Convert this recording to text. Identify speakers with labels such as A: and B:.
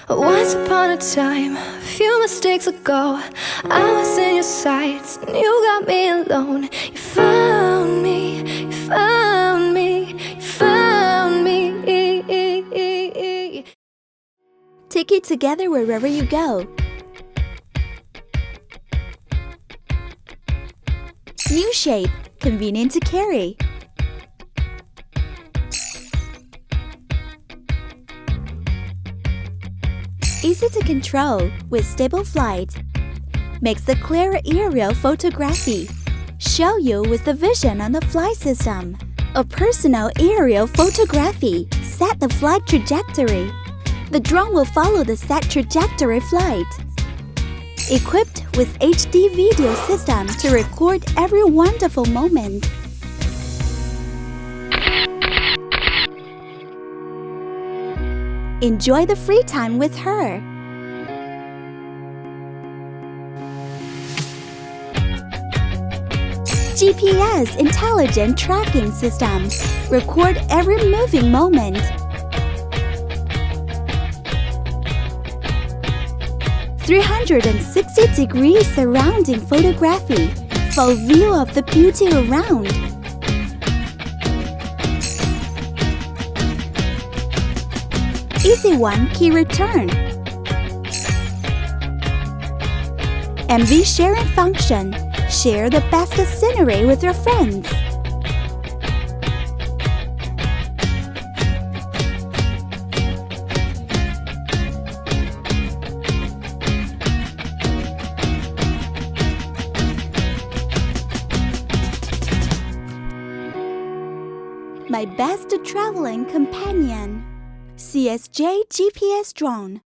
A: Once upon a time, a few mistakes ago, I was in your sights and you got me alone. You found me, you found me, you found me.
B: Take it together wherever you go. New shape, convenient to carry. Easy to control with stable flight. Makes the clearer aerial photography. Show you with the vision on the flight system. A personal aerial photography. Set the flight trajectory. The drone will follow the set trajectory flight. Equipped with HD video system to record every wonderful moment. Enjoy the free time with her. GPS intelligent tracking system. Record every moving moment. 360-degree surrounding photography. Full view of the beauty around. Easy one key return. MV sharing function. Share the best scenery with your friends. My best traveling companion. CSJ-GPS Drone.